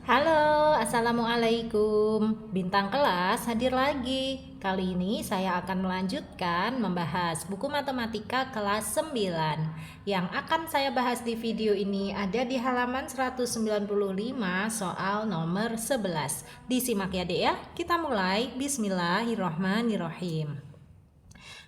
Halo, Assalamualaikum. Bintang kelas hadir lagi. Kali ini saya akan melanjutkan membahas buku matematika kelas 9. Yang akan saya bahas di video ini ada di halaman 195 soal nomor 11. Disimak ya Dek ya. Kita mulai. Bismillahirrahmanirrahim.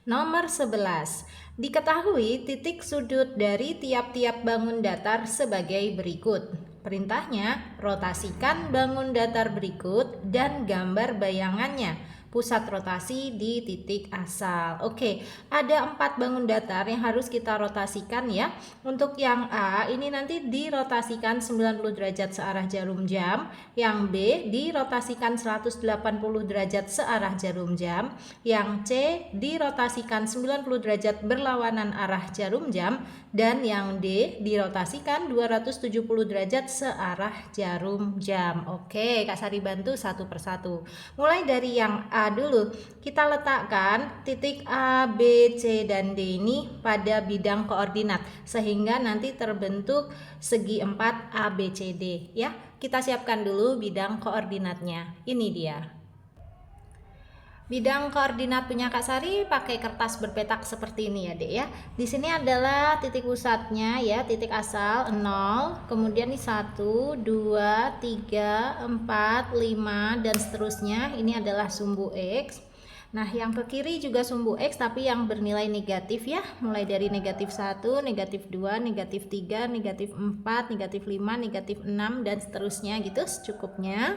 Nomor 11. Diketahui titik sudut dari tiap-tiap bangun datar sebagai berikut. Perintahnya, rotasikan bangun datar berikut dan gambar bayangannya. Pusat rotasi di titik asal. Oke, ada 4 bangun datar yang harus kita rotasikan ya. Untuk yang A, ini nanti dirotasikan 90 derajat searah jarum jam. Yang B, dirotasikan 180 derajat searah jarum jam. Yang C, dirotasikan 90 derajat berlawanan arah jarum jam. Dan yang D, dirotasikan 270 derajat searah jarum jam. Oke, Kak Sari bantu satu persatu. Mulai dari yang A dulu. Kita letakkan titik A, B, C, dan D ini pada bidang koordinat sehingga nanti terbentuk segi 4 A, B, C, D ya. Kita siapkan dulu bidang koordinatnya. Ini dia. Bidang koordinat punya Kak Sari pakai kertas berpetak seperti ini ya Dek ya. Di sini adalah titik pusatnya ya, titik asal 0, kemudian ini 1, 2, 3, 4, 5 dan seterusnya. Ini adalah sumbu X. Nah, yang ke kiri juga sumbu X tapi yang bernilai negatif ya. Mulai dari negatif 1, negatif 2, negatif 3, negatif 4, negatif 5, negatif 6 dan seterusnya gitu secukupnya.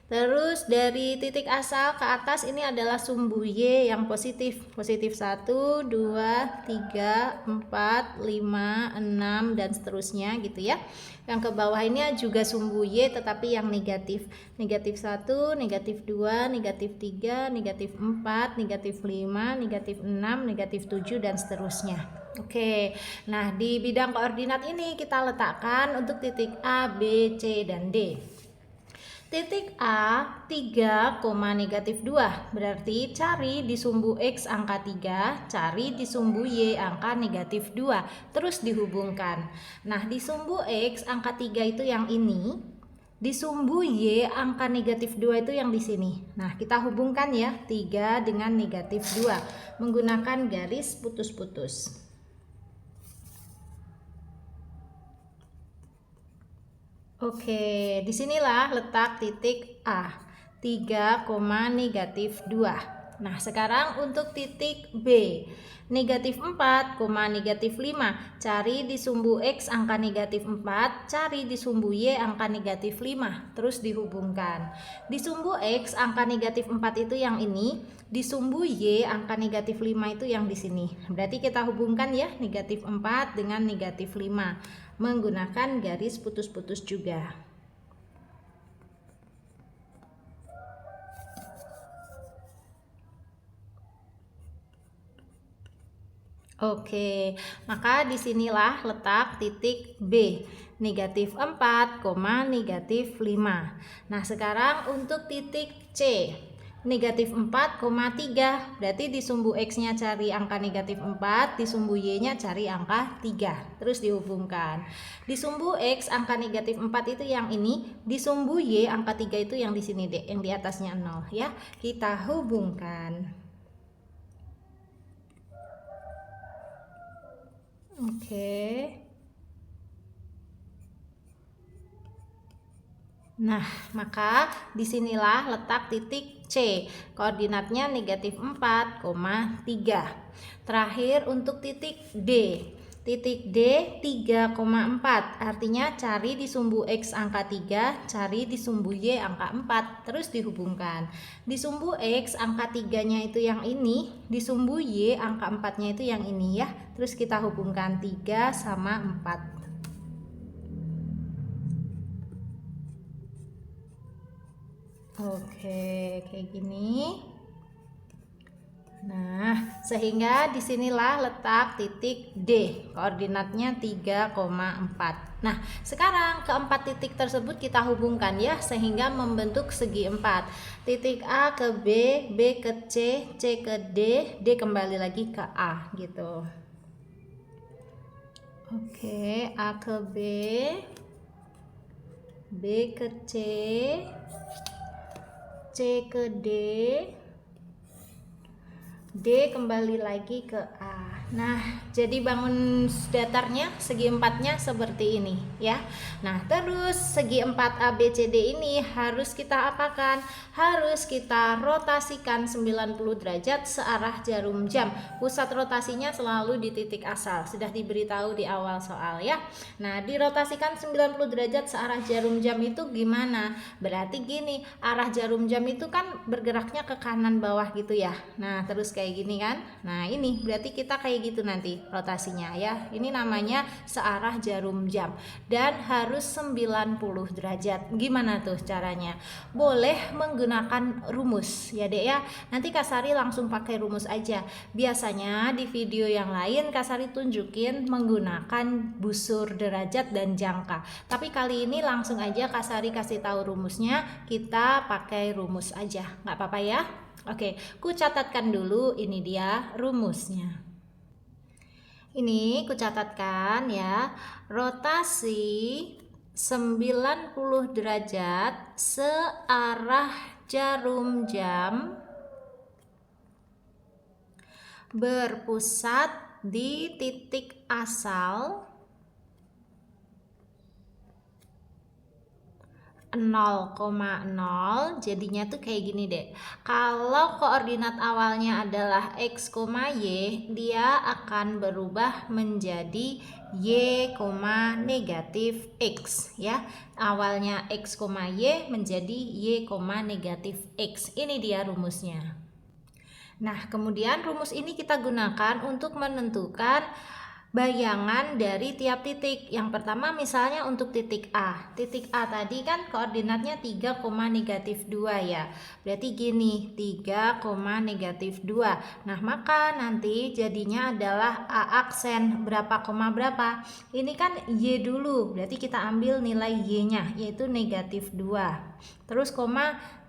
Terus dari titik asal ke atas ini adalah sumbu Y yang positif. Positif 1, 2, 3, 4, 5, 6 dan seterusnya gitu ya. Yang ke bawah ini juga sumbu Y tetapi yang negatif. Negatif 1, negatif 2, negatif 3, negatif 4, negatif 5, negatif 6, negatif 7 dan seterusnya. Oke, nah di bidang koordinat ini kita letakkan untuk titik A, B, C, dan D. Titik A 3, negatif 2 berarti cari di sumbu X angka 3, cari di sumbu Y angka negatif 2 terus dihubungkan. Nah di sumbu X angka 3 itu yang ini, di sumbu Y angka negatif 2 itu yang di sini. Nah kita hubungkan ya 3 dengan negatif 2 menggunakan garis putus-putus. Oke, disinilah letak titik A 3, negatif 2. Nah sekarang untuk titik B negatif 4, negatif 5. Cari di sumbu X angka negatif 4, cari di sumbu Y angka negatif 5. Terus dihubungkan. Di sumbu X angka negatif 4 itu yang ini, di sumbu Y angka negatif 5 itu yang di sini. Berarti kita hubungkan ya negatif 4 dengan negatif 5 menggunakan garis putus-putus juga. Oke, maka disinilah letak titik B negatif 4, negatif 5. Nah sekarang untuk titik C negatif 4, 3 berarti di sumbu X nya cari angka negatif 4, di sumbu Y nya cari angka 3 terus dihubungkan. Di sumbu X angka negatif 4 itu yang ini, di sumbu Y angka 3 itu yang di sini deh, yang di atasnya 0 ya. Kita hubungkan. Oke. Nah, maka disinilah letak titik C. Koordinatnya negatif 4, 3. Terakhir untuk titik D. Titik D 3,4. Artinya cari di sumbu X angka 3, cari di sumbu Y angka 4. Terus dihubungkan. Di sumbu X angka 3-nya itu yang ini, di sumbu Y angka 4-nya itu yang ini ya. Terus kita hubungkan 3 sama 4. Oke, kayak gini. Nah, sehingga disinilah letak titik D, koordinatnya 3,4. Nah, sekarang keempat titik tersebut kita hubungkan ya, sehingga membentuk segi 4. Titik A ke B, B ke C, C ke D, D kembali lagi ke A gitu. Oke, A ke B, B ke C, C ke D, D kembali lagi ke A. Nah, jadi bangun datarnya segi empatnya seperti ini ya. Nah, terus segi 4 ABCD ini harus kita apakan? Harus kita rotasikan 90 derajat searah jarum jam. Pusat rotasinya selalu di titik asal. Sudah diberitahu di awal soal ya. Nah, dirotasikan 90 derajat searah jarum jam itu gimana? Berarti gini, arah jarum jam itu kan bergeraknya ke kanan bawah gitu ya. Nah, terus kayak gini kan. Nah, ini berarti kita kayak gitu nanti rotasinya ya. Ini namanya searah jarum jam dan harus 90 derajat. Gimana tuh caranya? Boleh menggunakan rumus ya Dek ya. Nanti Kak Sari langsung pakai rumus aja. Biasanya di video yang lain Kak Sari tunjukin menggunakan busur derajat dan jangka. Tapi kali ini langsung aja Kak Sari kasih tahu rumusnya. Kita pakai rumus aja. Nggak apa-apa ya? Oke, ku catatkan dulu, ini dia rumusnya. Ini ku catatkan ya, rotasi 90 derajat searah jarum jam berpusat di titik asal 0,0, jadinya tuh kayak gini deh. Kalau koordinat awalnya adalah x, y, dia akan berubah menjadi y, negatif x ya. Awalnya x, y menjadi y, negatif x. Ini dia rumusnya. Nah, kemudian rumus ini kita gunakan untuk menentukan bayangan dari tiap titik. Yang pertama misalnya untuk titik A. Titik A tadi kan koordinatnya 3, negatif 2 ya. Berarti gini, 3, negatif 2. Nah, maka nanti jadinya adalah A aksen berapa, berapa. Ini kan Y dulu. Berarti kita ambil nilai Y-nya, yaitu negatif 2. Terus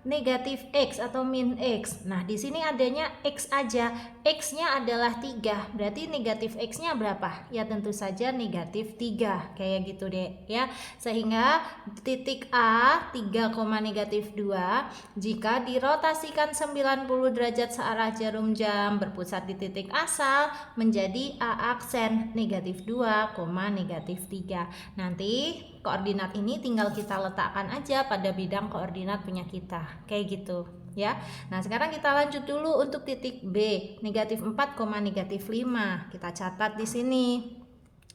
negatif X atau min X. Nah, di sini adanya X aja. X-nya adalah 3. Berarti negatif X-nya berapa? Ya tentu saja negatif 3. Kayak gitu deh ya. Sehingga titik A 3, negatif 2 jika dirotasikan 90 derajat searah jarum jam berpusat di titik asal menjadi A aksen negatif 2, negatif 3. Nanti koordinat ini tinggal kita letakkan aja pada bidang koordinat punya kita. Kayak gitu ya. Nah, sekarang kita lanjut dulu untuk titik B, negatif 4, negatif 5. Kita catat di sini.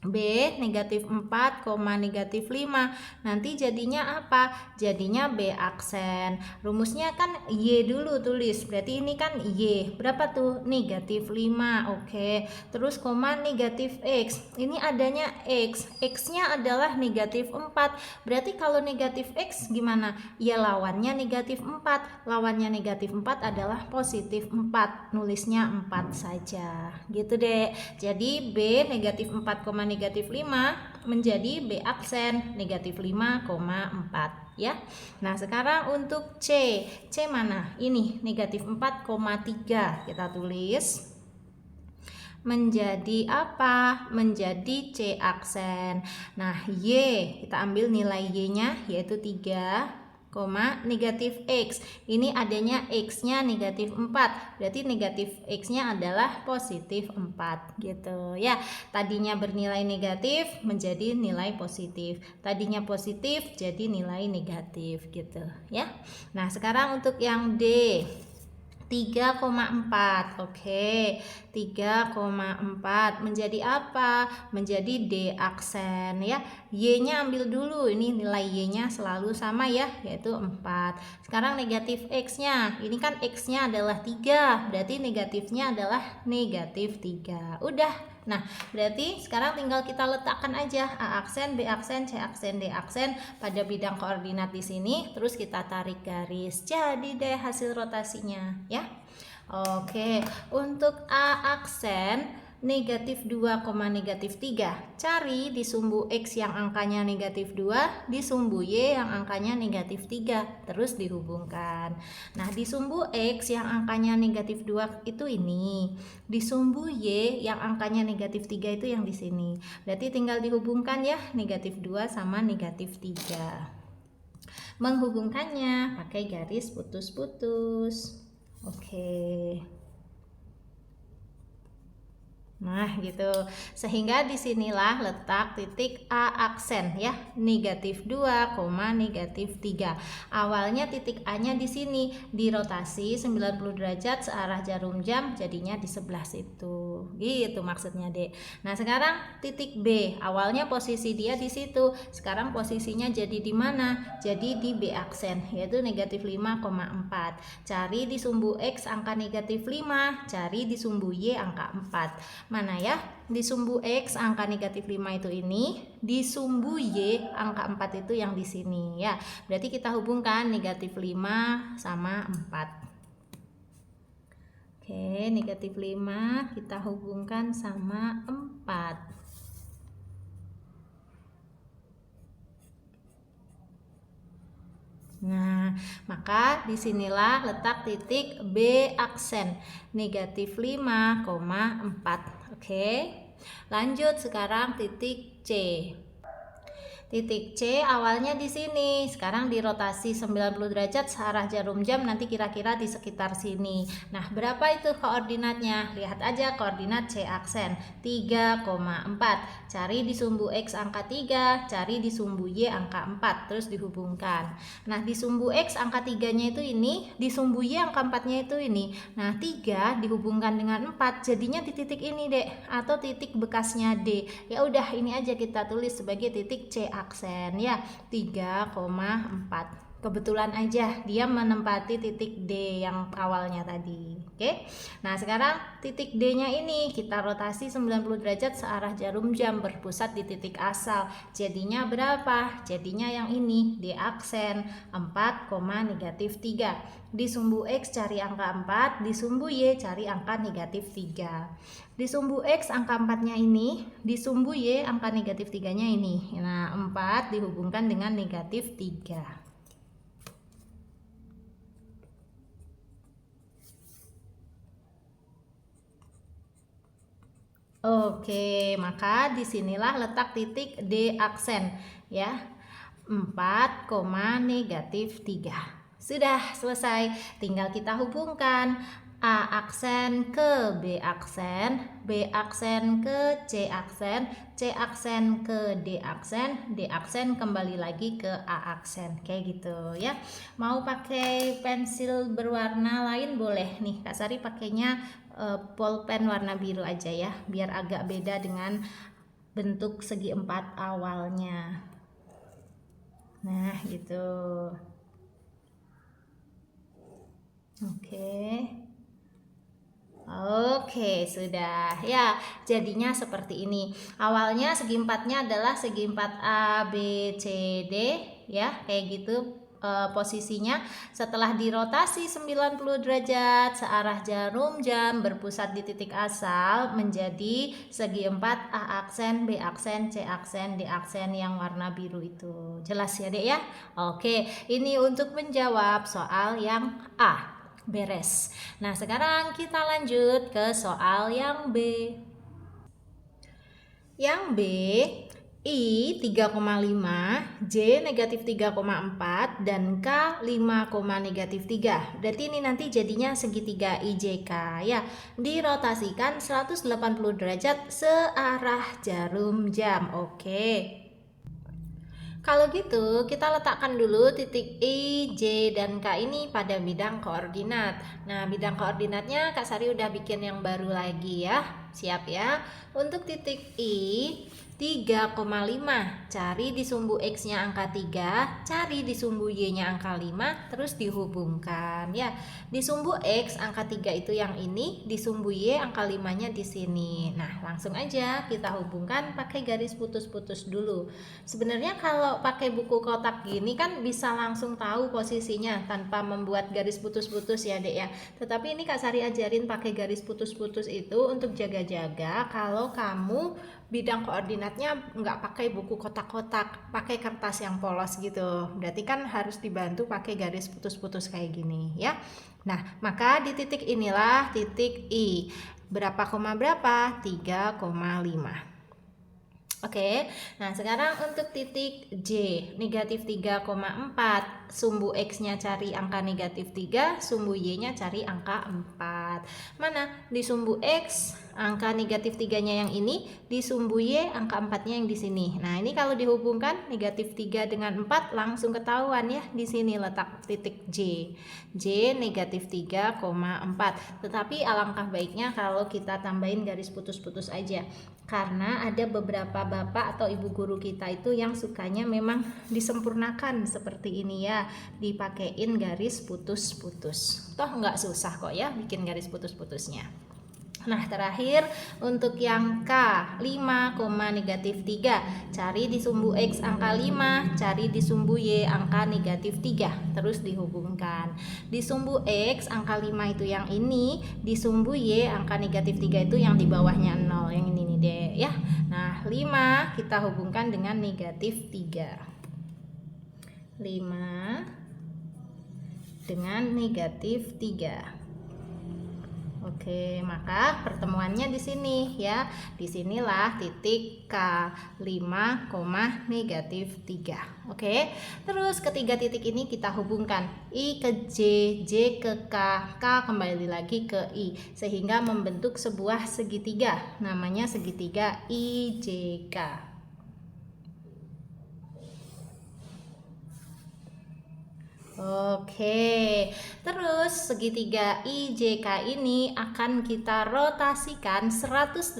B negatif 4, negatif 5. Nanti jadinya apa? Jadinya B aksen. Rumusnya kan Y dulu tulis. Berarti ini kan Y. Berapa tuh? Negatif 5. Oke. Terus negatif X. Ini adanya X. X-nya adalah negatif 4. Berarti kalau negatif X gimana? Ya lawannya negatif 4. Lawannya negatif 4 adalah positif 4. Nulisnya 4 saja. Gitu deh. Jadi B negatif 4, negatif 5 menjadi B aksen negatif 5,4 ya. Nah, sekarang untuk C. C mana? Ini negatif 4,3. Kita tulis menjadi apa? Menjadi C aksen. Nah, Y, kita ambil nilai Y-nya yaitu 3, negatif X. Ini adanya X-nya negatif 4. Berarti negatif X-nya adalah positif 4 gitu ya. Tadinya bernilai negatif menjadi nilai positif. Tadinya positif jadi nilai negatif gitu ya. Nah, sekarang untuk yang D 3,4. Oke, 3,4 menjadi apa? Menjadi D aksen ya. Y-nya ambil dulu. Ini nilai Y-nya selalu sama ya, yaitu 4. Sekarang negatif X-nya. Ini kan X-nya adalah 3. Berarti negatifnya adalah negatif 3. Udah. Nah, berarti sekarang tinggal kita letakkan aja A aksen, B aksen, C aksen, D aksen pada bidang koordinat di sini. Terus kita tarik garis. Jadi deh hasil rotasinya ya. Oke, untuk A aksen negatif 2, negatif 3. Cari di sumbu X yang angkanya negatif 2, di sumbu Y yang angkanya negatif 3. Terus dihubungkan. Nah, di sumbu X yang angkanya negatif 2 itu ini. Di sumbu Y yang angkanya negatif 3 itu yang di sini. Berarti tinggal dihubungkan ya, negatif 2 sama negatif 3. menghubungkannya pakai garis putus-putus. Oke. Nah gitu, sehingga disinilah letak titik A aksen ya, negatif 2, negatif 3. Awalnya titik A nya di sini, dirotasi 90 derajat searah jarum jam, jadinya di sebelah situ. Gitu maksudnya Dek. Nah sekarang titik B, awalnya posisi dia di situ, sekarang posisinya jadi di mana? Jadi di B aksen, yaitu negatif 5,4. Cari di sumbu X angka negatif 5, cari di sumbu Y angka 4. Mana ya? Di sumbu X angka negatif 5 itu ini, di sumbu Y angka 4 itu yang di sini ya. Berarti kita hubungkan negatif 5 sama 4. Oke, negatif 5 kita hubungkan sama 4. Nah, maka disinilah letak titik B aksen negatif 5,4. Oke, lanjut sekarang titik C. Titik C awalnya di sini, sekarang dirotasi 90 derajat searah jarum jam, nanti kira-kira di sekitar sini. Nah, berapa itu koordinatnya? Lihat aja koordinat C aksen 3,4. Cari di sumbu X angka 3, cari di sumbu Y angka 4, terus dihubungkan. Nah, di sumbu X angka 3-nya itu ini, di sumbu Y angka 4-nya itu ini. Nah, 3 dihubungkan dengan 4, jadinya di titik ini, Dek, atau titik bekasnya D. Ya udah, ini aja kita tulis sebagai titik C aksen ya, 3,4. Kebetulan aja dia menempati titik D yang awalnya tadi. Oke. Nah, sekarang titik D-nya ini kita rotasi 90 derajat searah jarum jam, berpusat di titik asal. Jadinya berapa? Jadinya yang ini, D aksen 4, negatif 3. Di sumbu X cari angka 4, di sumbu Y cari angka negatif 3. Di sumbu X angka 4-nya ini, di sumbu Y angka negatif 3-nya ini. Nah, 4 dihubungkan dengan negatif 3. Oke, maka disinilah letak titik D aksen ya, 4, negatif 3. Sudah selesai, tinggal kita hubungkan A aksen ke B aksen, B aksen ke C aksen, C aksen ke D aksen, D aksen kembali lagi ke A aksen, kayak gitu ya. Mau pakai pensil berwarna lain boleh nih, Kak Sari pakainya pulpen warna biru aja ya, biar agak beda dengan bentuk segi empat awalnya. Nah gitu. Oke, sudah ya, jadinya seperti ini. Awalnya segi empatnya adalah segi empat A, B, C, D ya, kayak gitu posisinya. Setelah dirotasi 90 derajat searah jarum jam, berpusat di titik asal, menjadi segi empat A aksen, B aksen, C aksen, D aksen yang warna biru itu. Jelas ya Dek ya? Oke, ini untuk menjawab soal yang A. Beres. Nah, sekarang kita lanjut ke soal yang B. Yang B, I 3,5, J negatif 3,4, dan K 5, negatif 3. Berarti ini nanti jadinya segitiga IJK ya. Dirotasikan 180 derajat searah jarum jam. Oke. Kalau gitu, kita letakkan dulu titik I, J, dan K ini pada bidang koordinat. Nah, bidang koordinatnya Kak Sari udah bikin yang baru lagi ya. Siap ya. Untuk titik I, 3,5. Cari di sumbu X-nya angka 3, cari di sumbu Y-nya angka 5, terus dihubungkan ya. Di sumbu X angka 3 itu yang ini, di sumbu Y angka 5-nya di sini. Nah, langsung aja kita hubungkan pakai garis putus-putus dulu. Sebenarnya kalau pakai buku kotak gini kan bisa langsung tahu posisinya tanpa membuat garis putus-putus ya Dek ya. Tetapi ini Kak Sari ajarin pakai garis putus-putus itu untuk jaga-jaga kalau kamu bidang koordinatnya nggak pakai buku kotak-kotak, pakai kertas yang polos gitu. Berarti kan harus dibantu pakai garis putus-putus kayak gini ya. Nah, maka di titik inilah titik I. Berapa koma berapa? 3,5. Oke, nah sekarang untuk titik J, negatif 3,4, sumbu X-nya cari angka negatif 3, sumbu Y-nya cari angka 4. Mana? Di sumbu X, angka negatif 3-nya yang ini, di sumbu Y, angka 4-nya yang di sini. Nah ini kalau dihubungkan, negatif 3 dengan 4 langsung ketahuan ya, di sini letak titik J. J negatif 3,4. Tetapi alangkah baiknya kalau kita tambahin garis putus-putus aja. Karena ada beberapa bapak atau ibu guru kita itu yang sukanya memang disempurnakan seperti ini ya, dipakein garis putus-putus. Toh nggak susah kok ya bikin garis putus-putusnya. Nah terakhir untuk yang K, 5, negatif 3, cari di sumbu X angka 5, cari di sumbu Y angka negatif 3, terus dihubungkan. Di sumbu X angka 5 itu yang ini, di sumbu Y angka negatif 3 itu yang di bawahnya 0, yang ini nih deh ya. Nah 5 kita hubungkan dengan negatif 3, 5 dengan negatif 3. Oke, maka pertemuannya di sini ya. Disinilah titik K, 5, negatif 3. Oke, terus ketiga titik ini kita hubungkan. I ke J, J ke K, K kembali lagi ke I. Sehingga membentuk sebuah segitiga. Namanya segitiga IJK. Oke, terus segitiga IJK ini akan kita rotasikan 180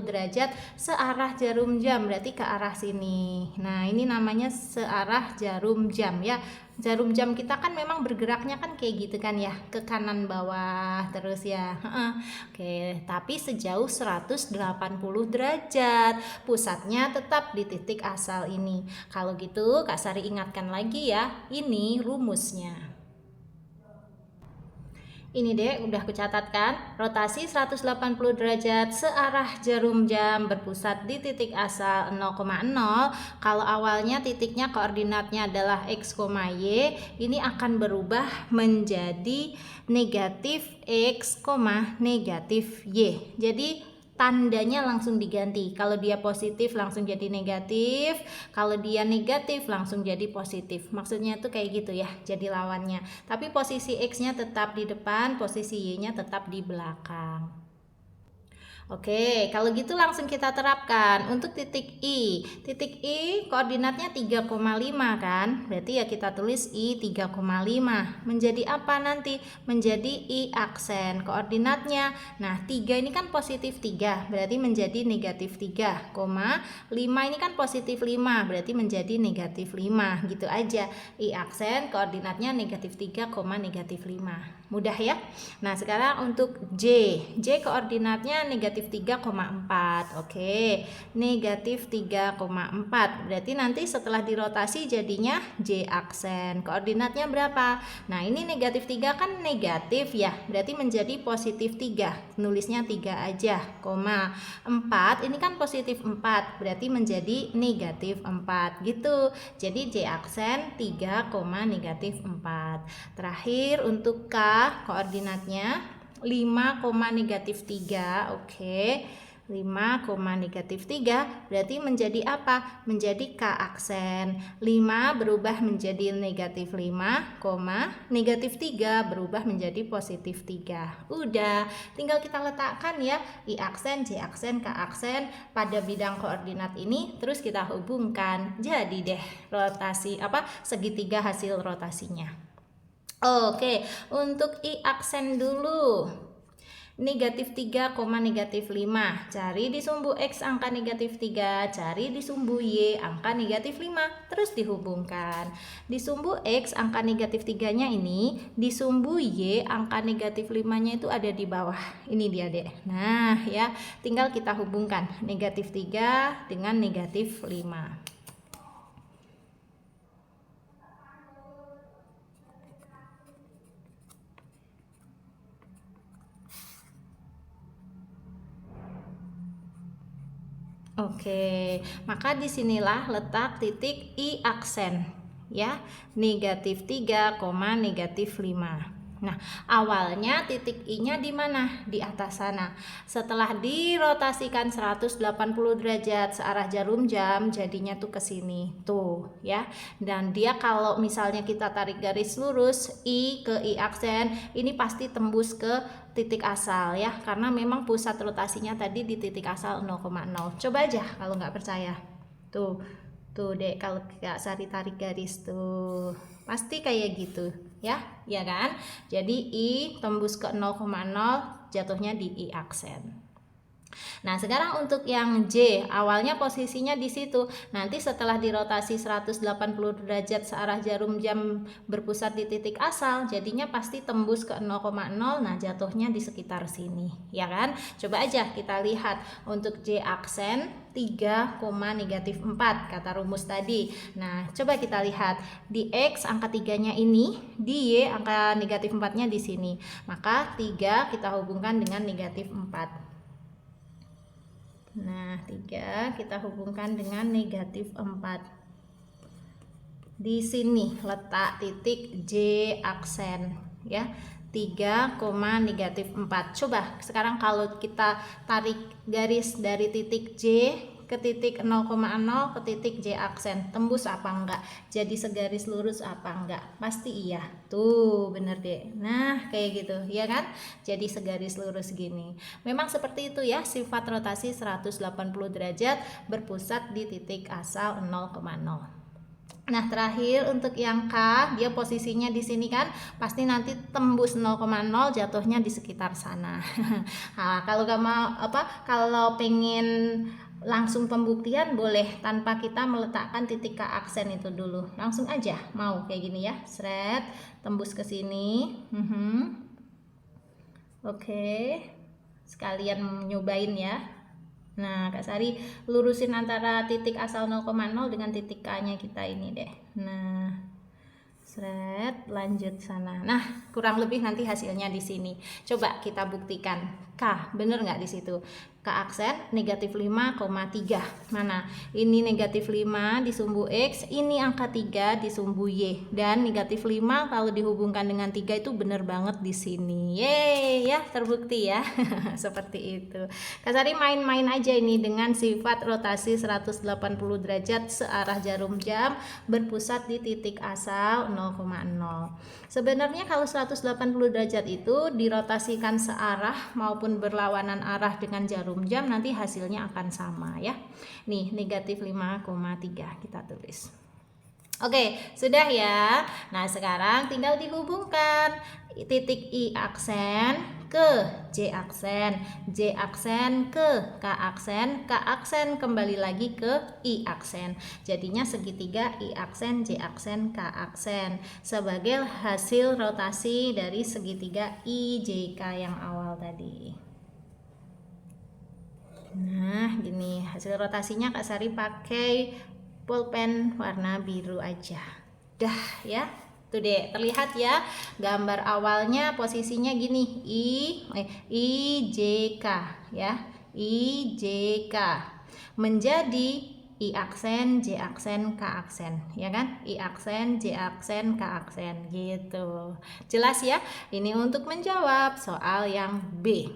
derajat searah jarum jam, berarti ke arah sini. Nah, ini namanya searah jarum jam ya. Jarum jam kita kan memang bergeraknya kan kayak gitu kan ya, ke kanan bawah terus ya. Oke, tapi sejauh 180 derajat. Pusatnya tetap di titik asal ini. Kalau gitu Kak Sari ingatkan lagi ya, ini rumusnya. Ini deh udah kucatatkan, rotasi 180 derajat searah jarum jam berpusat di titik asal 0,0. Kalau awalnya titiknya koordinatnya adalah X, Y, ini akan berubah menjadi negatif X, negatif Y. Jadi tandanya langsung diganti. Kalau dia positif langsung jadi negatif, kalau dia negatif langsung jadi positif. Maksudnya tuh kayak gitu ya, jadi lawannya. Tapi posisi X-nya tetap di depan, posisi Y-nya tetap di belakang. Oke, kalau gitu langsung kita terapkan untuk titik I. Titik I koordinatnya 3,5 kan? Berarti ya kita tulis I 3,5. Menjadi apa nanti? Menjadi I aksen koordinatnya. Nah, 3 ini kan positif 3, berarti menjadi negatif 3, 5 ini kan positif 5, berarti menjadi negatif 5. Gitu aja. I aksen koordinatnya negatif 3, negatif 5. Mudah ya? Nah, sekarang untuk J. J koordinatnya negatif 3,4. Oke, negatif 3,4. Berarti nanti setelah dirotasi jadinya J aksen. Koordinatnya berapa? Nah, ini negatif 3 kan negatif ya. Berarti menjadi positif 3. Nulisnya 3 aja. 4 ini kan positif 4. Berarti menjadi negatif 4 gitu. Jadi J aksen 3, negatif 4. Terakhir untuk K koordinatnya 5, negatif 3. Oke, 5, negatif 3 berarti menjadi apa? Menjadi K aksen. 5 berubah menjadi negatif 5, negatif 3 berubah menjadi positif 3. Udah, tinggal kita letakkan ya I aksen, J aksen, K aksen pada bidang koordinat ini, terus kita hubungkan. Jadi deh rotasi segitiga hasil rotasinya. Oke, untuk I aksen dulu. Negatif 3, negatif 5. Cari di sumbu X angka negatif 3, cari di sumbu Y angka negatif 5, terus dihubungkan. Di sumbu X angka negatif 3-nya ini, di sumbu Y angka negatif 5-nya itu ada di bawah. Ini dia deh. Nah, ya, tinggal kita hubungkan negatif 3 dengan negatif 5. Oke, maka disinilah letak titik I aksen ya, negatif 3, negatif 5. Nah, awalnya titik I-nya di mana? Di atas sana. Setelah dirotasikan 180 derajat searah jarum jam, jadinya tuh ke sini. Tuh, ya. Dan dia kalau misalnya kita tarik garis lurus I ke I aksen, ini pasti tembus ke titik asal ya, karena memang pusat rotasinya tadi di titik asal 0,0. Coba aja kalau nggak percaya. Tuh Dek, kalau Kak Sari tarik garis tuh pasti kayak gitu ya kan. Jadi I tembus ke 0,0, jatuhnya di I aksen. Nah, sekarang untuk yang J, awalnya posisinya di situ. Nanti setelah dirotasi 180 derajat searah jarum jam berpusat di titik asal, jadinya pasti tembus ke 0,0. Nah, jatuhnya di sekitar sini, ya kan? Coba aja kita lihat untuk J aksen 3,-4 kata rumus tadi. Nah, coba kita lihat di X angka 3-nya ini, di Y angka negatif 4-nya di sini. Maka 3 kita hubungkan dengan negatif 4. Nah, 3 kita hubungkan dengan negatif 4. Di sini letak titik J aksen ya. 3,-4. Coba sekarang kalau kita tarik garis dari titik J ke titik 0,0 ke titik J aksen, tembus apa enggak? Jadi segaris lurus apa enggak? Pasti iya. Tuh, bener deh. Nah, kayak gitu, ya kan? Jadi segaris lurus gini. Memang seperti itu ya, sifat rotasi 180 derajat berpusat di titik asal 0,0. Nah, terakhir untuk yang K, dia posisinya di sini kan, pasti nanti tembus 0,0, jatuhnya di sekitar sana. Nah, kalau gak mau kalau pengen langsung pembuktian boleh tanpa kita meletakkan titik K aksen itu dulu. Langsung aja mau kayak gini ya. Sret, tembus ke sini. Oke. Sekalian nyobain ya. Nah, Kak Sari lurusin antara titik asal 0,0 dengan titik K-nya kita ini deh. Nah, seret, lanjut sana. Nah, kurang lebih nanti hasilnya di sini. Coba kita buktikan. K, bener nggak di situ? K aksen negatif 5,3. Mana? Ini negatif 5 di sumbu X, ini angka 3 di sumbu Y. Dan negatif 5 kalau dihubungkan dengan 3 itu bener banget di sini. Yeay, ya terbukti ya. Seperti itu. Kak Sari main-main aja ini dengan sifat rotasi 180 derajat searah jarum jam berpusat di titik asal 0,0. Sebenarnya kalau 180 derajat itu dirotasikan searah maupun berlawanan arah dengan jarum jam, nanti hasilnya akan sama ya. Nih, negatif 5,3 kita tulis. Oke, sudah ya. Nah, sekarang tinggal dihubungkan titik I aksen ke J aksen ke K aksen kembali lagi ke I aksen. Jadinya segitiga I aksen, J aksen, K aksen sebagai hasil rotasi dari segitiga IJK yang awal tadi. Nah, gini hasil rotasinya Kak Sari pakai pulpen warna biru aja. Dah ya. Tuh deh, terlihat ya gambar awalnya posisinya gini IJK ya, IJK menjadi I aksen, J aksen, K aksen ya kan, I aksen, J aksen, K aksen gitu. Jelas ya, ini untuk menjawab soal yang B.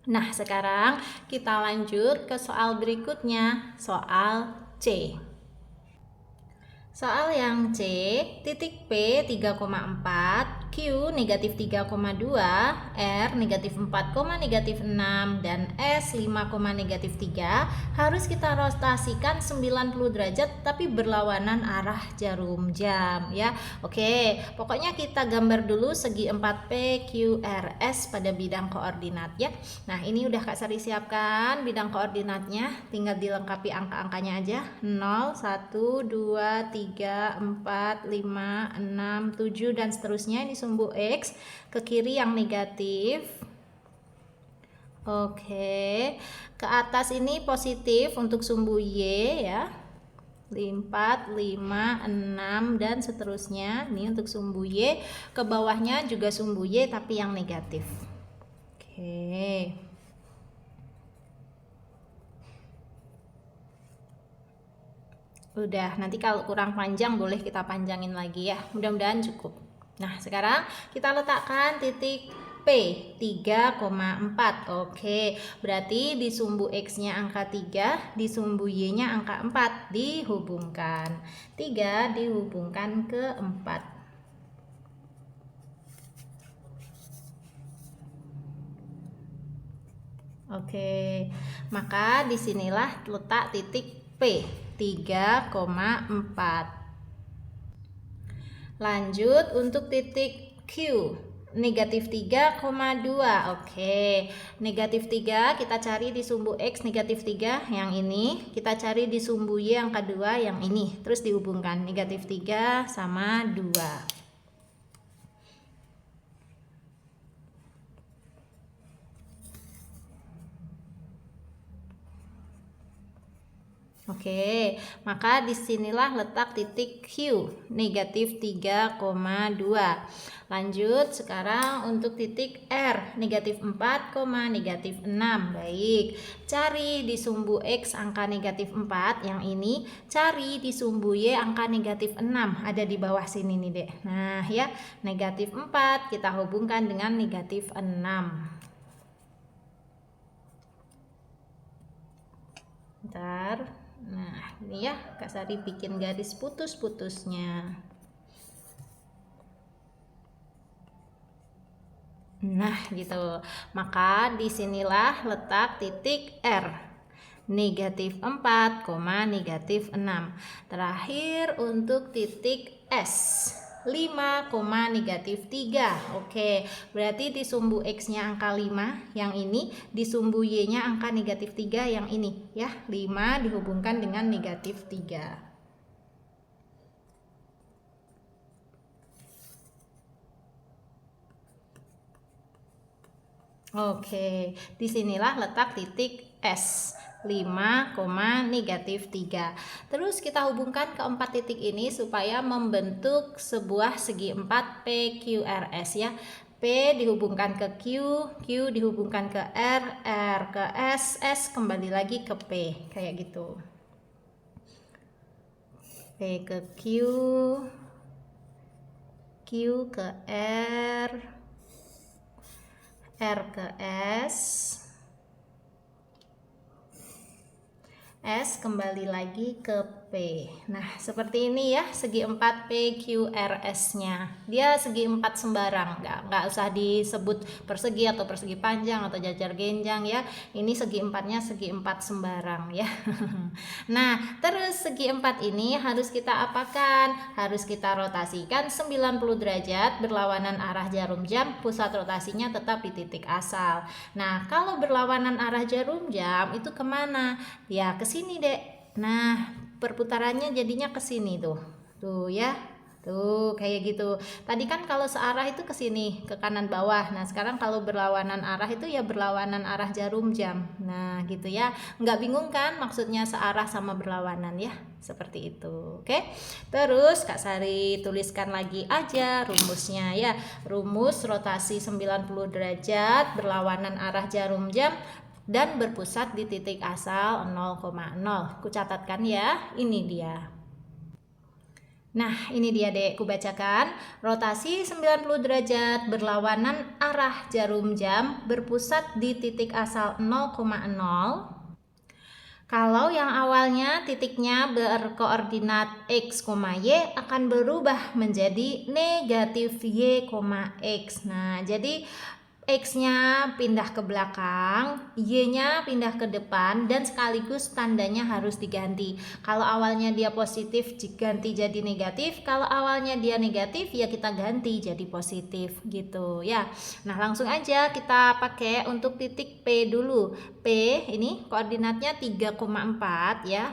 Nah, sekarang kita lanjut ke soal berikutnya, soal C. Soal yang C, titik P 3,4, Q negatif 3,2, R negatif 4,-6, dan S 5,-3 harus kita rotasikan 90 derajat tapi berlawanan arah jarum jam ya. Oke, pokoknya kita gambar dulu segi 4P, Q, R, S pada bidang koordinat ya. Nah, ini udah Kak Sari siapkan bidang koordinatnya, tinggal dilengkapi angka-angkanya aja. 0, 1, 2, 3, 4, 5, 6, 7 dan seterusnya. Ini sumbu X, ke kiri yang negatif. Oke, ke atas ini positif untuk sumbu Y ya, 4, 5, 6 dan seterusnya. Ini untuk sumbu Y, ke bawahnya juga sumbu Y tapi yang negatif. Oke, udah, nanti kalau kurang panjang boleh kita panjangin lagi ya. Mudah-mudahan cukup. Nah, sekarang kita letakkan titik P 3,4. Oke, berarti di sumbu X-nya angka 3, di sumbu Y-nya angka 4 dihubungkan. 3 dihubungkan ke 4. Oke, maka disinilah letak titik P 3,4. Lanjut untuk titik Q negatif 3,2. Oke, negatif 3 kita cari di sumbu X negatif 3 yang ini, kita cari di sumbu Y angka 2 yang ini, terus dihubungkan negatif 3 sama 2. Oke, maka disinilah letak titik Q negatif 3,2. Lanjut sekarang untuk titik R negatif 4, negatif 6. Baik, cari di sumbu X angka negatif 4 yang ini, cari di sumbu Y angka negatif 6, ada di bawah sini nih dek. Nah ya, negatif 4 kita hubungkan dengan negatif 6. Bentar. Nah, ini ya Kak Sari bikin garis putus-putusnya. Nah, gitu. Maka disinilah letak titik R. Negatif 4, negatif 6. Terakhir untuk titik S. 5, negatif 3. Oke, berarti di sumbu X-nya angka 5 yang ini, di sumbu Y-nya angka negatif 3 yang ini ya. 5 dihubungkan dengan negatif 3. Oke, disinilah letak titik S. 5, negatif 3. Terus kita hubungkan keempat titik ini supaya membentuk sebuah segi 4 PQRS ya. P dihubungkan ke Q, Q dihubungkan ke R, R ke S, S kembali lagi ke P, kayak gitu. P ke Q, Q ke R, R ke S, S kembali lagi ke P. Nah, seperti ini ya segi 4 PQRS-nya. Dia segi 4 sembarang, nggak usah disebut persegi atau persegi panjang atau jajar genjang ya. Ini segi 4-nya segi 4 sembarang ya. Nah, terus segi 4 ini harus kita apakan? Harus kita rotasikan 90 derajat berlawanan arah jarum jam, pusat rotasinya tetap di titik asal. Nah, kalau berlawanan arah jarum jam itu kemana? Ya, ke sini dek. Nah, perputarannya jadinya ke sini tuh ya, tuh kayak gitu. Tadi kan kalau searah itu ke sini, ke kanan bawah. Nah sekarang kalau berlawanan arah itu ya berlawanan arah jarum jam. Nah gitu ya, nggak bingung kan maksudnya searah sama berlawanan ya, seperti itu. Oke, terus Kak Sari tuliskan lagi aja rumusnya ya. Rumus rotasi 90 derajat berlawanan arah jarum jam dan berpusat di titik asal 0,0. Kucatatkan ya, ini dia. Nah, ini dia dek, kubacakan. Rotasi 90 derajat berlawanan arah jarum jam berpusat di titik asal 0,0. Kalau yang awalnya titiknya berkoordinat X, Y akan berubah menjadi negatif Y, X. Nah, jadi X-nya pindah ke belakang, Y-nya pindah ke depan, dan sekaligus tandanya harus diganti. Kalau awalnya dia positif, ganti jadi negatif. Kalau awalnya dia negatif, ya kita ganti jadi positif gitu ya. Nah, langsung aja kita pakai untuk titik P dulu. P ini koordinatnya 3,4 ya.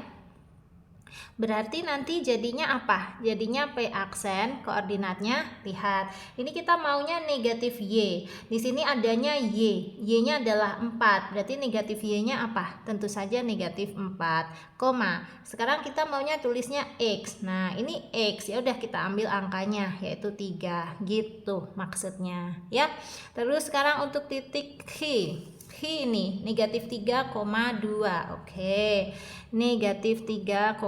Berarti nanti jadinya apa? Jadinya P aksen, koordinatnya lihat. Ini kita maunya negatif Y. Di sini adanya Y. Y-nya adalah 4. Berarti negatif Y-nya apa? Tentu saja negatif 4. Koma. Sekarang kita maunya tulisnya X. Nah, ini X. Ya udah kita ambil angkanya yaitu 3. Gitu maksudnya, ya. Terus sekarang untuk titik Q. Q ini negatif 3,2. Oke, negatif 3,2.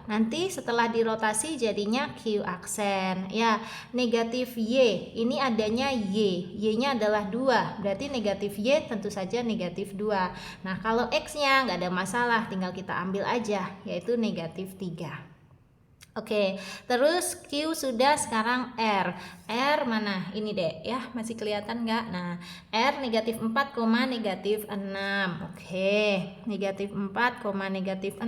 Nanti setelah dirotasi jadinya Q aksen ya. Negatif Y, ini adanya Y nya adalah 2, berarti negatif Y tentu saja negatif 2. Nah kalau X nya nggak ada masalah, tinggal kita ambil aja, yaitu negatif 3. Oke, terus Q sudah, sekarang R. R mana? Ini deh ya, masih kelihatan nggak? Nah, R negatif 4, negatif 6. Oke, negatif 4, negatif 6.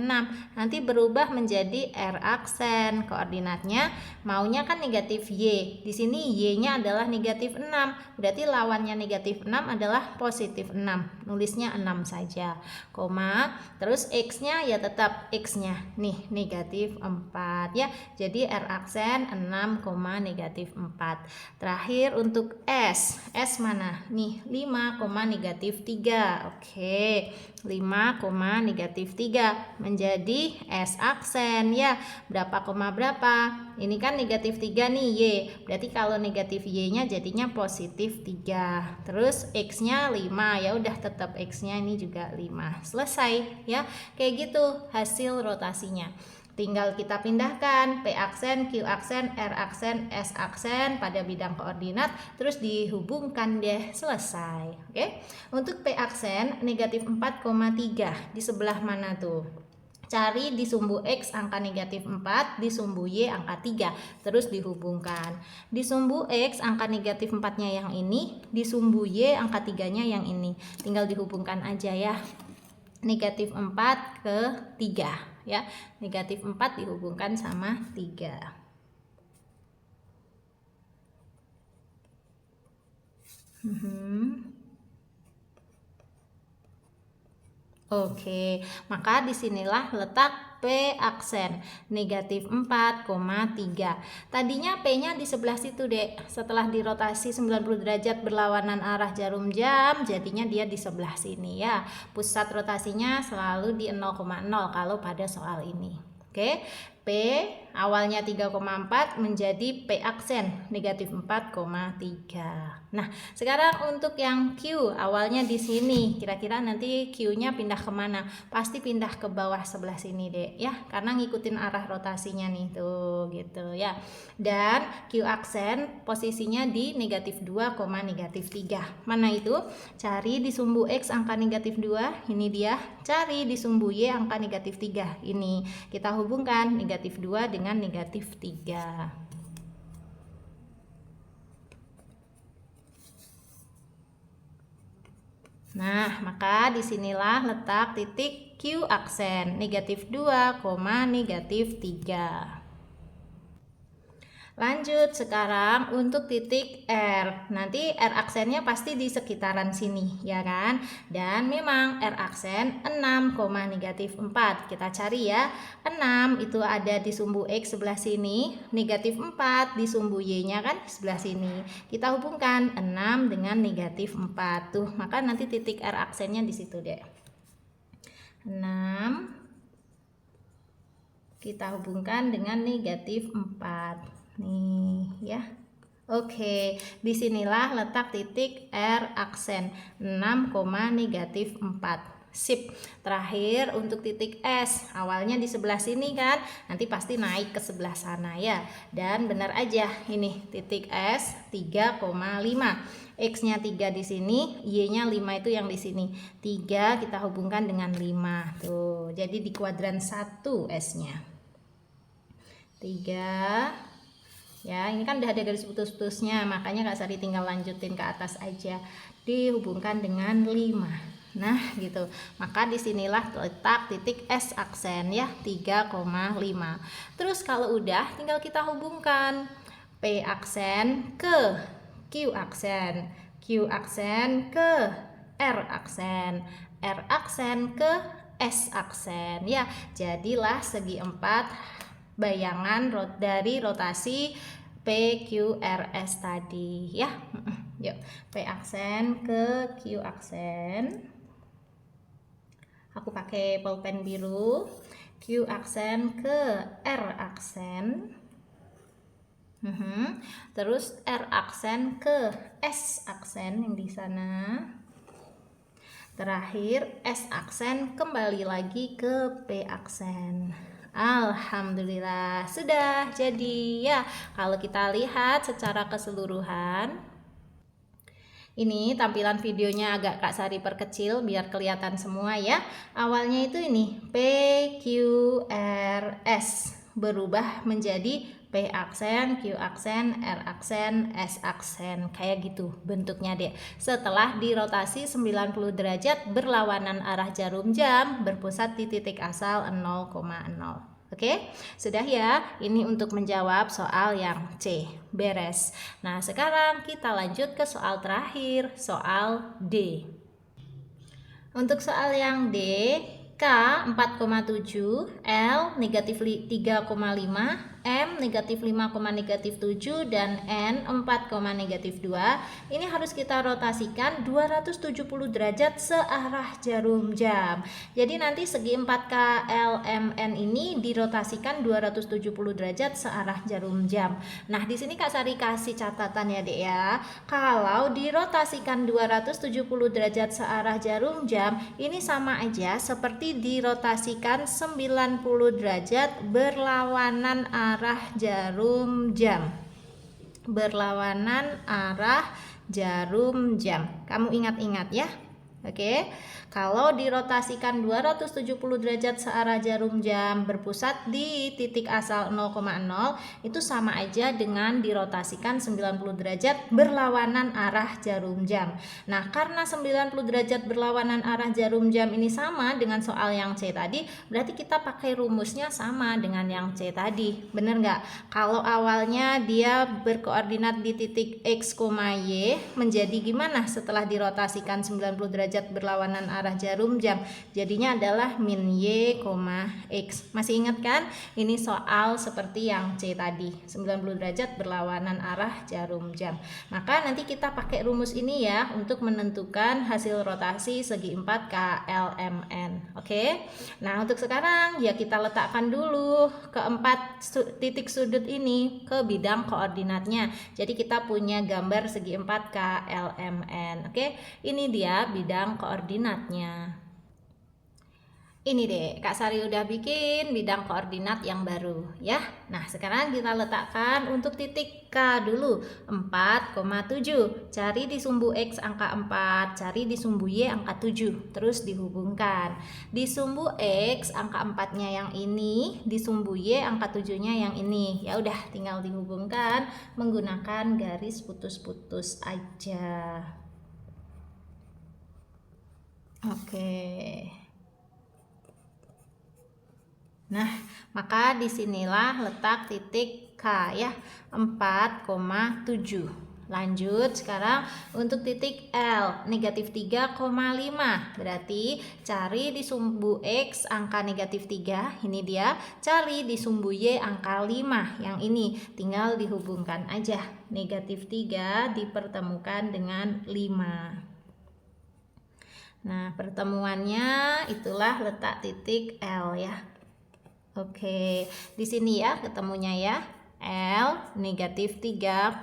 Nanti berubah menjadi R aksen. Koordinatnya maunya kan negatif Y. Di sini Y-nya adalah negatif 6. Berarti lawannya negatif 6 adalah positif 6. Nulisnya 6 saja. Koma, terus X-nya ya tetap X-nya. Nih, negatif 4. Ya, jadi R aksen 6, negatif 4. Terakhir untuk S mana? Nih 5, negatif 3. Oke, 5, negatif 3 menjadi S aksen ya. Berapa koma berapa? Ini kan negatif 3 nih Y. Berarti kalau negatif Y nya jadinya positif 3. Terus X nya 5, ya udah tetap X nya ini juga 5. Selesai ya. Kayak gitu hasil rotasinya. Tinggal kita pindahkan P aksen, Q aksen, R aksen, S aksen pada bidang koordinat, terus dihubungkan deh, selesai. Oke. Untuk P aksen negatif 4,3 di sebelah mana tuh? Cari di sumbu X angka negatif 4, di sumbu Y angka 3, terus dihubungkan. Di sumbu X angka negatif 4-nya yang ini, di sumbu Y angka 3-nya yang ini. Tinggal dihubungkan aja ya. Negatif 4 ke 3 ya. Negatif 4 dihubungkan sama 3. Oke, maka disinilah letak P aksen negatif 4,3. Tadinya P-nya di sebelah situ dek. Setelah dirotasi 90 derajat berlawanan arah jarum jam, jadinya dia di sebelah sini ya. Pusat rotasinya selalu di 0,0 kalau pada soal ini. Oke, P awalnya 3,4 menjadi P aksen negatif 4,3. Nah, sekarang untuk yang Q awalnya di sini, kira-kira nanti Q-nya pindah kemana? Pasti pindah ke bawah sebelah sini deh ya, karena ngikutin arah rotasinya nih tuh gitu ya. Dan Q aksen posisinya di negatif 2, negatif 3. Mana itu? Cari di sumbu X angka negatif 2, ini dia. Cari di sumbu Y angka negatif 3, ini. Kita hubungkan negatif 2 dengan negatif 3. Nah, maka disinilah letak titik Q aksen negatif 2, negatif 3. Lanjut sekarang untuk titik R. Nanti R aksennya pasti di sekitaran sini ya kan. Dan memang R aksen 6, negatif 4. Kita cari ya. 6 itu ada di sumbu X sebelah sini. Negatif 4 di sumbu Y-nya kan sebelah sini. Kita hubungkan 6 dengan negatif 4. Tuh, maka nanti titik R aksennya di situ deh. 6 kita hubungkan dengan negatif 4. Nih ya. Oke, disinilah letak titik R aksen 6, negatif 4. Sip. Terakhir untuk titik S, awalnya di sebelah sini kan, nanti pasti naik ke sebelah sana ya. Dan benar aja, ini titik S 3,5. X-nya 3 di sini, Y-nya 5 itu yang di sini. 3 kita hubungkan dengan 5. Tuh, jadi di kuadran 1 S-nya. 3. Ya, ini kan udah ada garis putus-putusnya, makanya Kak Sari tinggal lanjutin ke atas aja. Dihubungkan dengan 5. Nah, gitu. Maka disinilah letak titik S aksen ya, 3,5. Terus kalau udah, tinggal kita hubungkan P aksen ke Q aksen, Q aksen ke R aksen, R aksen ke S aksen ya. Jadilah segi 4 bayangan dari rotasi PQRS tadi ya. Yuk, P aksen ke Q aksen. Aku pakai pulpen biru. Q aksen ke R aksen. Terus R aksen ke S aksen yang di sana. Terakhir S aksen kembali lagi ke P aksen. Alhamdulillah sudah jadi ya. Kalau kita lihat secara keseluruhan, ini tampilan videonya agak Kak Sari perkecil biar kelihatan semua ya. Awalnya itu ini P, Q, R, S berubah menjadi P aksen, Q aksen, R aksen, S aksen. Kayak gitu bentuknya deh. Setelah dirotasi 90 derajat berlawanan arah jarum jam berpusat di titik asal 0,0. Oke, sudah ya. Ini untuk menjawab soal yang C. Beres. Nah, sekarang kita lanjut ke soal terakhir, soal D. Untuk soal yang D, K 4,7, L negatif 3,5, M negatif 5,-7 dan N 4,-2. Ini harus kita rotasikan 270 derajat searah jarum jam. Jadi nanti segi 4K LMN ini dirotasikan 270 derajat searah jarum jam. Nah, di sini Kak Sari kasih catatan ya, Dek ya. Kalau dirotasikan 270 derajat searah jarum jam, ini sama aja seperti dirotasikan 90 derajat berlawanan arah jarum jam. Berlawanan arah jarum jam. Kamu ingat-ingat ya. Oke. Kalau dirotasikan 270 derajat searah jarum jam berpusat di titik asal 0,0, itu sama aja dengan dirotasikan 90 derajat berlawanan arah jarum jam. Nah, karena 90 derajat berlawanan arah jarum jam ini sama dengan soal yang C tadi, berarti kita pakai rumusnya sama dengan yang C tadi. Bener nggak? Kalau awalnya dia berkoordinat di titik X, Y, menjadi gimana setelah dirotasikan 90 derajat berlawanan arah jarum jam? Jadinya adalah min Y, X. Masih ingat kan? Ini soal seperti yang C tadi, 90 derajat berlawanan arah jarum jam. Maka nanti kita pakai rumus ini ya untuk menentukan hasil rotasi segi 4 KLMN. Oke. Nah, untuk sekarang ya kita letakkan dulu keempat titik sudut ini ke bidang koordinatnya. Jadi kita punya gambar segi 4 KLMN. Oke. Ini dia bidang koordinatnya. Ini deh, Kak Sari udah bikin bidang koordinat yang baru ya. Nah, sekarang kita letakkan untuk titik K dulu, 4,7. Cari di sumbu X angka 4, cari di sumbu Y angka 7, terus dihubungkan. Di sumbu X angka 4-nya yang ini, di sumbu Y angka 7-nya yang ini. Ya udah, tinggal dihubungkan menggunakan garis putus-putus aja. Oke. Nah, maka disinilah letak titik K ya, 4,7. Lanjut sekarang untuk titik L, negatif 3,5. Berarti cari di sumbu X angka negatif 3, ini dia. Cari di sumbu Y angka 5, yang ini. Tinggal dihubungkan aja. Negatif 3 dipertemukan dengan 5. Nah, pertemuannya itulah letak titik L ya. Oke, di sini ya ketemunya ya. L negatif 3,5.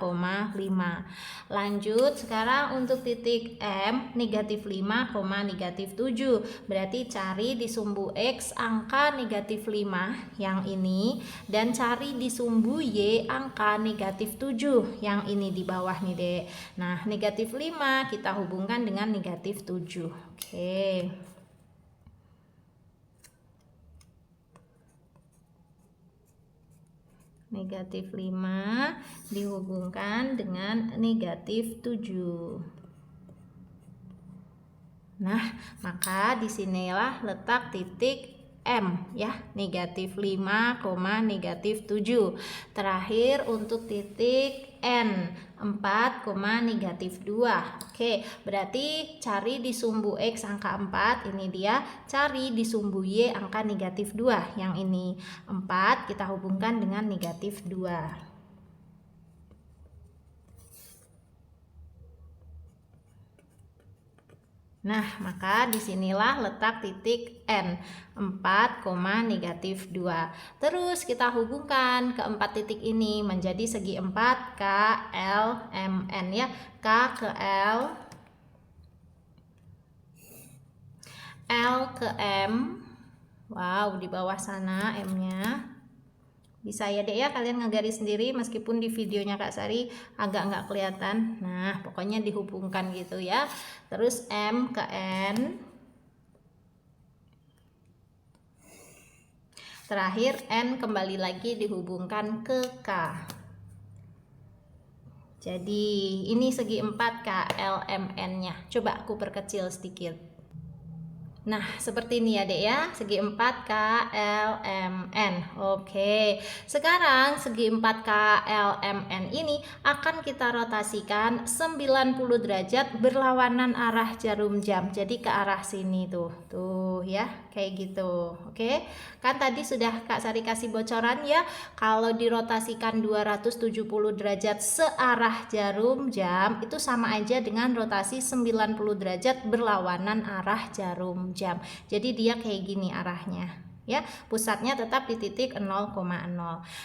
Lanjut sekarang untuk titik M negatif 5, negatif 7. Berarti cari di sumbu X angka negatif 5 yang ini, dan cari di sumbu Y angka negatif 7 yang ini di bawah nih Dek. Nah, negatif 5 kita hubungkan dengan negatif 7. Oke. Negatif 5 dihubungkan dengan negatif 7. Nah, maka disinilah letak titik M ya, negatif 5, negatif 7. Terakhir untuk titik N, 4, negatif 2. Oke, berarti cari di sumbu X angka 4, ini dia. Cari di sumbu Y angka negatif 2, yang ini. 4 kita hubungkan dengan negatif 2. Nah, maka disinilah letak titik N, 4, negatif 2. Terus kita hubungkan keempat titik ini menjadi segi 4 K, L, M, N ya. K ke L, L ke M. Wow, di bawah sana M-nya. Bisa ya dek ya, kalian ngegaris sendiri meskipun di videonya Kak Sari agak nggak kelihatan. Nah, pokoknya dihubungkan gitu ya. Terus M ke N. Terakhir N kembali lagi dihubungkan ke K. Jadi ini segi 4 KLMN-nya. Coba aku perkecil sedikit. Nah, seperti ini ya dek ya, segi 4 KLMN. Oke, sekarang segi 4 KLMN ini akan kita rotasikan 90 derajat berlawanan arah jarum jam. Jadi ke arah sini tuh ya, kayak gitu. Oke, kan tadi sudah Kak Sari kasih bocoran ya, kalau dirotasikan 270 derajat searah jarum jam itu sama aja dengan rotasi 90 derajat berlawanan arah jarum jam. Jadi dia kayak gini arahnya ya, pusatnya tetap di titik 0,0.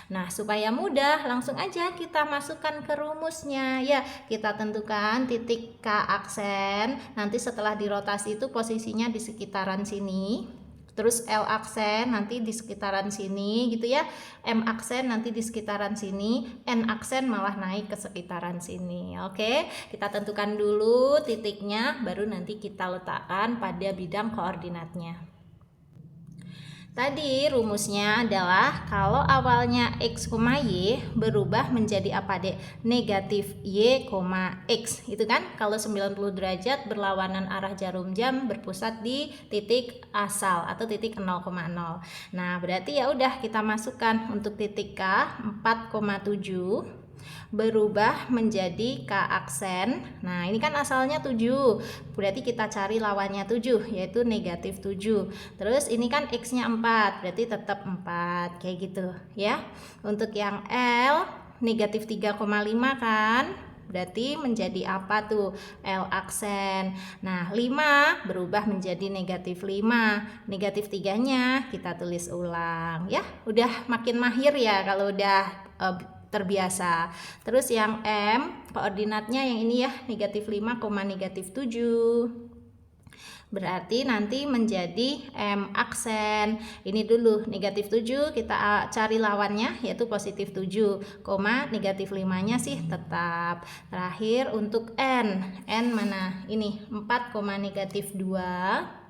Nah, supaya mudah langsung aja kita masukkan ke rumusnya ya. Kita tentukan titik K aksen, nanti setelah dirotasi itu posisinya di sekitaran sini. Terus L aksen nanti di sekitaran sini gitu ya, M aksen nanti di sekitaran sini, N aksen malah naik ke sekitaran sini. Oke, kita tentukan dulu titiknya, baru nanti kita letakkan pada bidang koordinatnya. Tadi rumusnya adalah kalau awalnya X, Y berubah menjadi apa dek? Negatif Y, X. Itu kan kalau 90 derajat berlawanan arah jarum jam berpusat di titik asal atau titik 0,0. Nah, berarti ya udah kita masukkan untuk titik K 4,7 berubah menjadi K aksen. Nah, ini kan asalnya 7. Berarti kita cari lawannya 7, yaitu negatif 7. Terus ini kan X-nya 4, berarti tetap 4. Kayak gitu ya. Untuk yang L negatif 3,5 kan? Berarti menjadi apa tuh? L aksen. Nah, 5 berubah menjadi negatif 5. Negatif 3-nya kita tulis ulang ya. Udah makin mahir ya kalau udah terbiasa. Terus yang M koordinatnya yang ini ya, negatif 5, negatif 7. Berarti nanti menjadi M aksen. Ini dulu negatif 7 kita cari lawannya yaitu positif 7, negatif 5-nya sih tetap. Terakhir untuk N mana? Ini 4, negatif 2.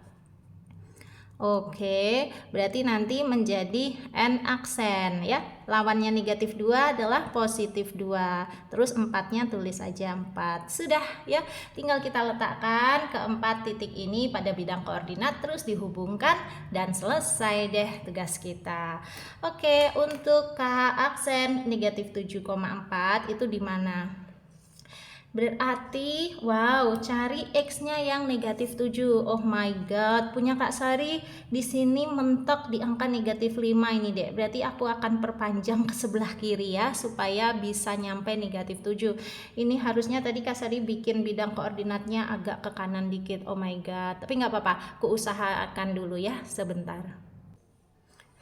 Oke, berarti nanti menjadi N aksen ya. Lawannya negatif 2 adalah positif 2. Terus 4-nya tulis aja 4. Sudah ya, tinggal kita letakkan keempat titik ini pada bidang koordinat, terus dihubungkan dan selesai deh tugas kita. Oke, untuk K aksen negatif 7,4 itu di mana? Berarti, wow, cari X-nya yang negatif 7. Oh my god, punya Kak Sari di sini mentok di angka negatif 5 ini dek. Berarti aku akan perpanjang ke sebelah kiri ya, supaya bisa nyampe negatif 7. Ini harusnya tadi Kak Sari bikin bidang koordinatnya agak ke kanan dikit. Oh my god, tapi nggak apa-apa, aku usahakan dulu ya, sebentar.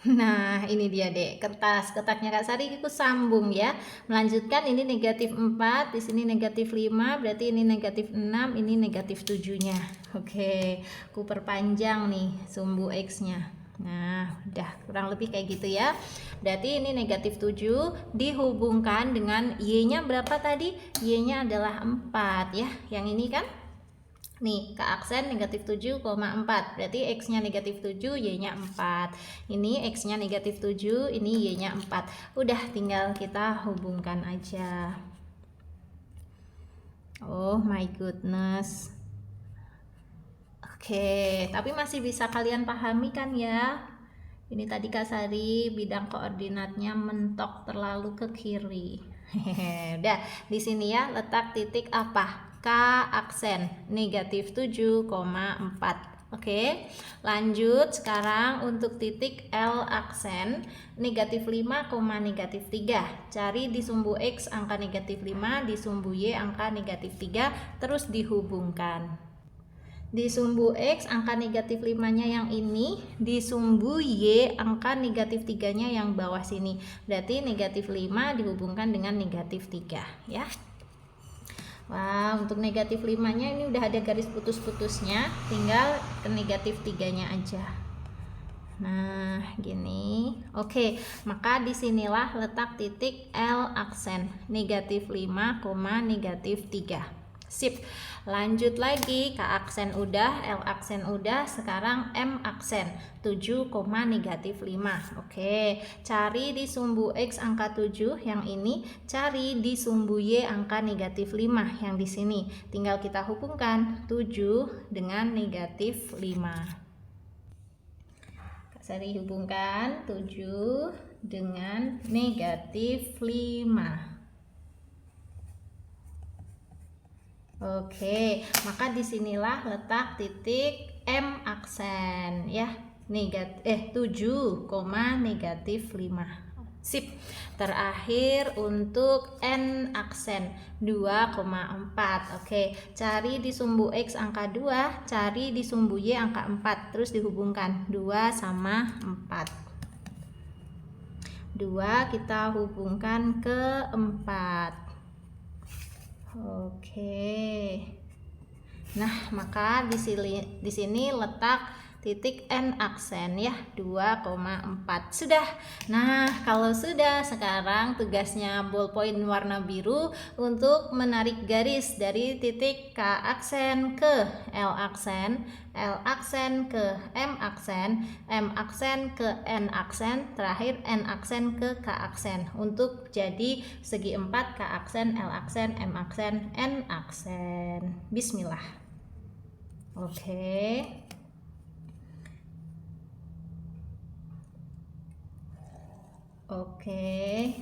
Nah, ini dia dek, kotaknya Kak Sari itu sambung ya. Melanjutkan ini negatif 4, di sini negatif 5, berarti ini negatif 6, ini negatif 7-nya. Oke, aku perpanjang nih sumbu X-nya. Nah, udah kurang lebih kayak gitu ya. Berarti ini negatif 7 dihubungkan dengan Y-nya berapa tadi? Y-nya adalah 4 ya. Yang ini kan? Nih, ke aksen negatif 7,4. Berarti X-nya negatif 7, Y-nya 4. Ini X-nya negatif 7, ini Y-nya 4. Udah tinggal kita hubungkan aja. Oh my goodness. Oke, tapi masih bisa kalian pahami kan ya? Ini tadi Kak Sari bidang koordinatnya mentok terlalu ke kiri. Udah, di sini ya letak titik apa? K aksen negatif 7,4. Oke, lanjut sekarang untuk titik L aksen negatif 5, negatif 3. Cari di sumbu X angka negatif 5, di sumbu Y angka negatif 3, terus dihubungkan. Di sumbu X angka negatif 5-nya yang ini, di sumbu Y angka negatif 3-nya yang bawah sini. Berarti negatif 5 dihubungkan dengan negatif 3 ya. Wah, untuk negatif 5-nya ini udah ada garis putus-putusnya, tinggal ke negatif 3-nya aja. Nah, gini. Oke, maka disinilah letak titik L aksen, negatif 5, negatif 3. Sip. Lanjut lagi, K aksen udah, L aksen udah, sekarang M aksen 7, negatif 5. Oke, cari di sumbu X angka 7 yang ini, cari di sumbu Y angka negatif 5 yang di sini. Tinggal kita hubungkan 7 dengan negatif 5. Sari hubungkan 7 dengan negatif 5. Oke, maka disinilah letak titik M aksen ya, 7, negatif 5. Sip. Terakhir untuk N aksen 2,4. Oke, cari di sumbu X angka 2, cari di sumbu Y angka 4, terus dihubungkan 2 sama 4. 2 kita hubungkan ke 4. Oke. Nah, maka di sini letak titik N aksen ya, 2,4. Sudah. Nah, kalau sudah, sekarang tugasnya ballpoint warna biru untuk menarik garis dari titik K aksen ke L aksen, L aksen ke M aksen ke N aksen, terakhir N aksen ke K aksen, untuk jadi segi 4 K aksen, L aksen, M aksen, N aksen. Bismillah. Oke. Oke.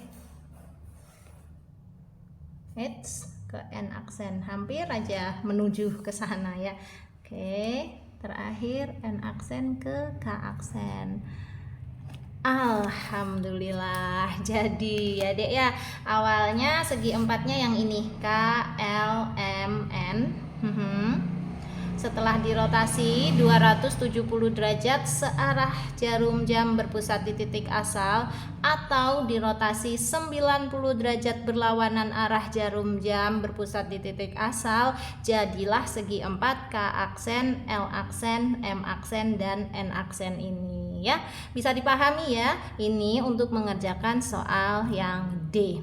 It's ke N aksen, hampir aja menuju ke sana ya. Oke, terakhir N aksen ke K aksen. Alhamdulillah jadi ya Dek ya. Awalnya segi empatnya yang ini, K, L, M, N. Setelah dirotasi 270 derajat searah jarum jam berpusat di titik asal, atau dirotasi 90 derajat berlawanan arah jarum jam berpusat di titik asal, jadilah segi 4 K aksen, L aksen, M aksen, dan N aksen ini ya. Bisa dipahami ya, ini untuk mengerjakan soal yang D.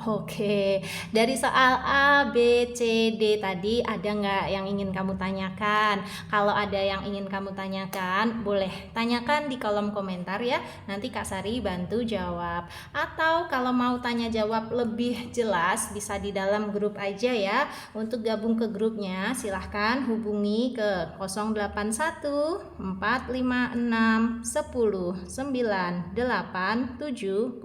Oke, dari soal A, B, C, D tadi ada nggak yang ingin kamu tanyakan? Kalau ada yang ingin kamu tanyakan, boleh tanyakan di kolom komentar ya. Nanti Kak Sari bantu jawab. Atau kalau mau tanya jawab lebih jelas, bisa di dalam grup aja ya. Untuk gabung ke grupnya, silahkan hubungi ke 081 456 10 9 8 70.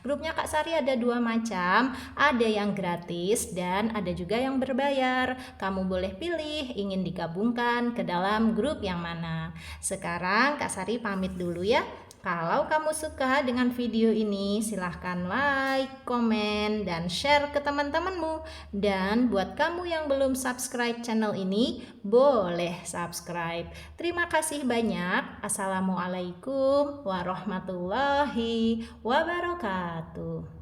Grupnya Kak Sari ada 2 macam, ada yang gratis dan ada juga yang berbayar. Kamu boleh pilih ingin digabungkan ke dalam grup yang mana. Sekarang Kak Sari pamit dulu ya. Kalau kamu suka dengan video ini, silahkan like, komen, dan share ke teman-temanmu. Dan buat kamu yang belum subscribe channel ini, boleh subscribe. Terima kasih banyak. Assalamualaikum warahmatullahi wabarakatuh.